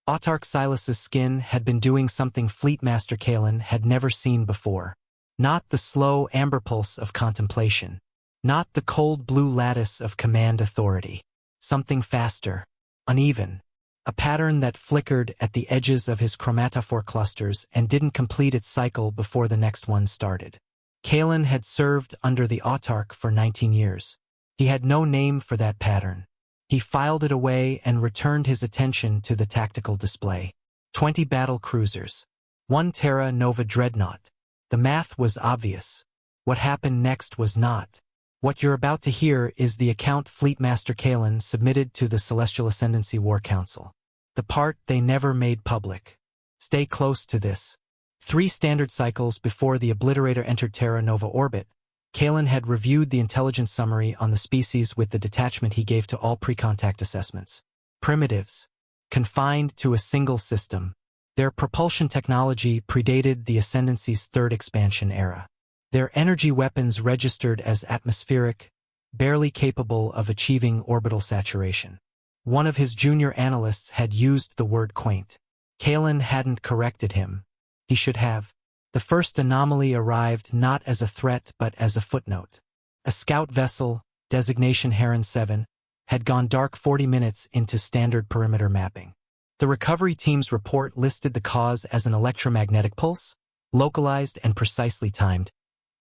Autarch Silas's skin had been doing something Fleetmaster Kalen had never seen before. Not the slow amber pulse of contemplation. Not the cold blue lattice of command authority. Something faster, uneven. A pattern that flickered at the edges of his chromatophore clusters and didn't complete its cycle before the next one started. Kalen had served under the Autarch for 19 years. He had no name for that pattern. He filed it away and returned his attention to the tactical display. 20 battle cruisers. 1 Terra Nova dreadnought. The math was obvious. What happened next was not. What you're about to hear is the account Fleetmaster Kalen submitted to the Celestial Ascendancy War Council. The part they never made public. Stay close to this. 3 standard cycles before the Obliterator entered Terra Nova orbit, Kalen had reviewed the intelligence summary on the species with the detachment he gave to all pre-contact assessments. Primitives. Confined to a single system. Their propulsion technology predated the Ascendancy's 3rd expansion era. Their energy weapons registered as atmospheric, barely capable of achieving orbital saturation. One of his junior analysts had used the word quaint. Kalen hadn't corrected him. He should have. The first anomaly arrived not as a threat but as a footnote. A scout vessel, designation Heron 7, had gone dark 40 minutes into standard perimeter mapping. The recovery team's report listed the cause as an electromagnetic pulse, localized and precisely timed,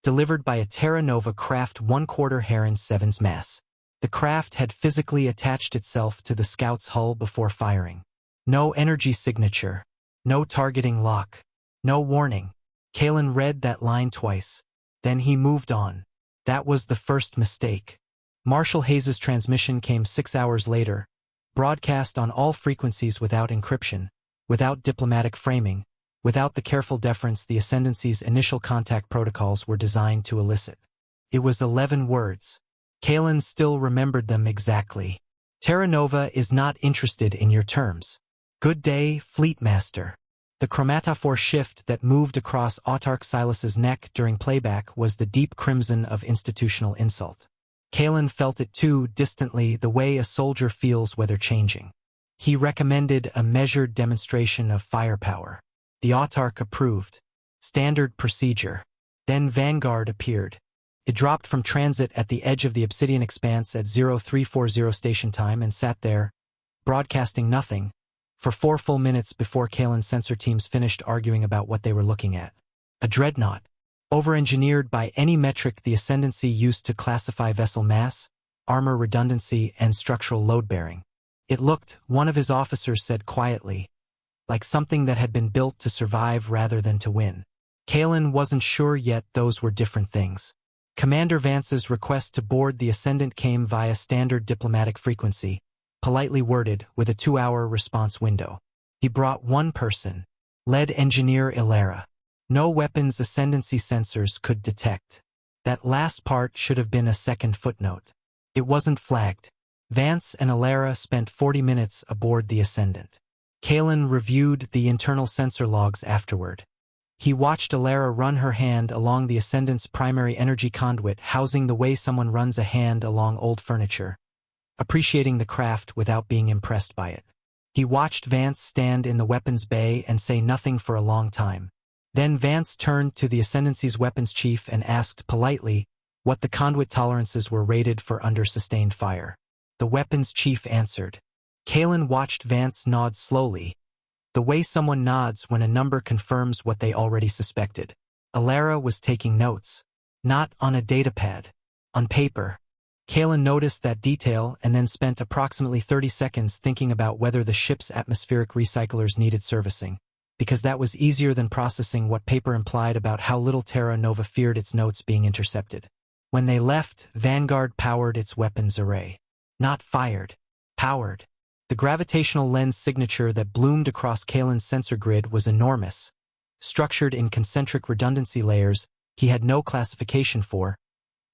delivered by a Terra Nova craft 1/4 Heron 7's mass. The craft had physically attached itself to the scout's hull before firing. No energy signature, no targeting lock, no warning. Kalen read that line twice. Then he moved on. That was the first mistake. Marshal Hayes's transmission came 6 hours later, broadcast on all frequencies without encryption, without diplomatic framing, without the careful deference the Ascendancy's initial contact protocols were designed to elicit. It was 11 words. Kalen still remembered them exactly. Terra Nova is not interested in your terms. Good day, Fleetmaster. The chromatophore shift that moved across Autarch Silas's neck during playback was the deep crimson of institutional insult. Kalen felt it too, distantly, the way a soldier feels weather changing. He recommended a measured demonstration of firepower. The Autarch approved. Standard procedure. Then Vanguard appeared. It dropped from transit at the edge of the Obsidian Expanse at 0340 station time and sat there, broadcasting nothing, for 4 full minutes before Kalen's sensor teams finished arguing about what they were looking at. A dreadnought, over-engineered by any metric the Ascendancy used to classify vessel mass, armor redundancy, and structural load-bearing. It looked, one of his officers said quietly, like something that had been built to survive rather than to win. Kalen wasn't sure yet those were different things. Commander Vance's request to board the Ascendant came via standard diplomatic frequency, politely worded with a 2-hour response window. He brought one person, lead engineer Ilera. No weapons Ascendancy sensors could detect. That last part should have been a second footnote. It wasn't flagged. Vance and Ilera spent 40 minutes aboard the Ascendant. Kalen reviewed the internal sensor logs afterward. He watched Ilera run her hand along the Ascendant's primary energy conduit, housing the way someone runs a hand along old furniture, appreciating the craft without being impressed by it. He watched Vance stand in the weapons bay and say nothing for a long time. Then Vance turned to the Ascendancy's weapons chief and asked politely what the conduit tolerances were rated for under sustained fire. The weapons chief answered. Kalen watched Vance nod slowly, the way someone nods when a number confirms what they already suspected. Ilera was taking notes. Not on a datapad. On paper. Kalen noticed that detail and then spent approximately 30 seconds thinking about whether the ship's atmospheric recyclers needed servicing, because that was easier than processing what paper implied about how little Terra Nova feared its notes being intercepted. When they left, Vanguard powered its weapons array. Not fired. Powered. The gravitational lens signature that bloomed across Kalen's sensor grid was enormous, structured in concentric redundancy layers he had no classification for,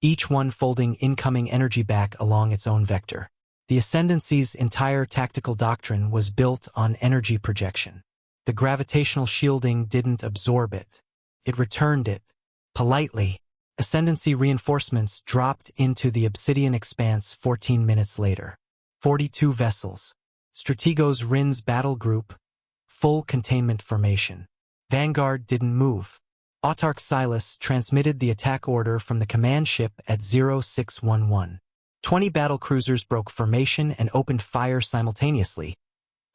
each one folding incoming energy back along its own vector. The Ascendancy's entire tactical doctrine was built on energy projection. The gravitational shielding didn't absorb it. It returned it. Politely. Ascendancy reinforcements dropped into the Obsidian Expanse 14 minutes later. 42 vessels. Strategos Rin's battle group, full containment formation. Vanguard didn't move. Autarch Silas transmitted the attack order from the command ship at 0611. 20 battlecruisers broke formation and opened fire simultaneously,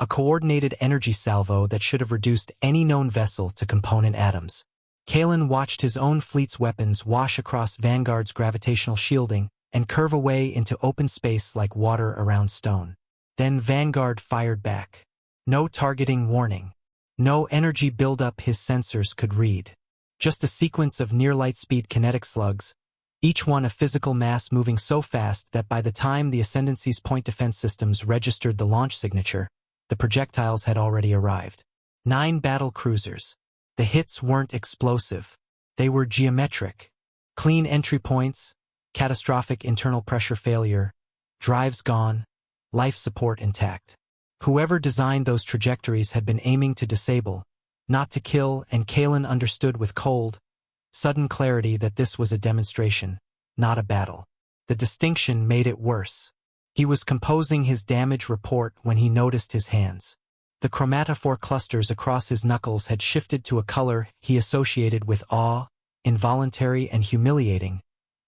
a coordinated energy salvo that should have reduced any known vessel to component atoms. Kalen watched his own fleet's weapons wash across Vanguard's gravitational shielding and curve away into open space like water around stone. Then Vanguard fired back. No targeting warning. No energy buildup his sensors could read. Just a sequence of near-light-speed kinetic slugs, each one a physical mass moving so fast that by the time the Ascendancy's point defense systems registered the launch signature, the projectiles had already arrived. 9 battle cruisers. The hits weren't explosive. They were geometric. Clean entry points, catastrophic internal pressure failure, drives gone, life support intact. Whoever designed those trajectories had been aiming to disable, not to kill, and Kalen understood with cold, sudden clarity that this was a demonstration, not a battle. The distinction made it worse. He was composing his damage report when he noticed his hands. The chromatophore clusters across his knuckles had shifted to a color he associated with awe, involuntary and humiliating,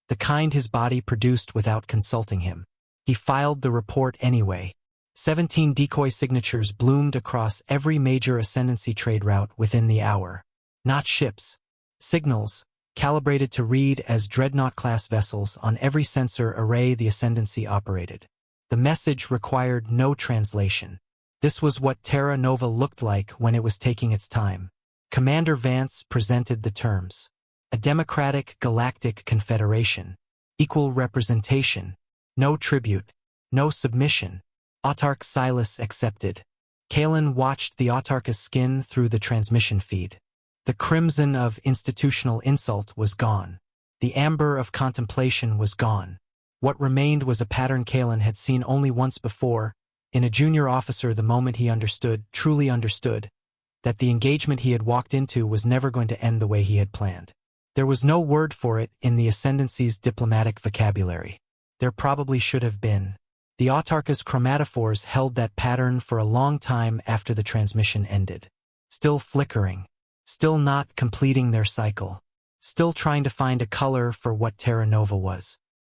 the kind his body produced without consulting him. He filed the report anyway. 17 decoy signatures bloomed across every major Ascendancy trade route within the hour. Not ships. Signals, calibrated to read as dreadnought-class vessels on every sensor array the Ascendancy operated. The message required no translation. This was what Terra Nova looked like when it was taking its time. Commander Vance presented the terms. A democratic galactic confederation. Equal representation. No tribute. No submission. Autarch Silas accepted. Kalen watched the Autarch's skin through the transmission feed. The crimson of institutional insult was gone. The amber of contemplation was gone. What remained was a pattern Kalen had seen only once before, in a junior officer the moment he understood, truly understood, that the engagement he had walked into was never going to end the way he had planned. There was no word for it in the Ascendancy's diplomatic vocabulary. There probably should have been. The Autarch's chromatophores held that pattern for a long time after the transmission ended. Still flickering. Still not completing their cycle. Still trying to find a color for what Terra Nova was.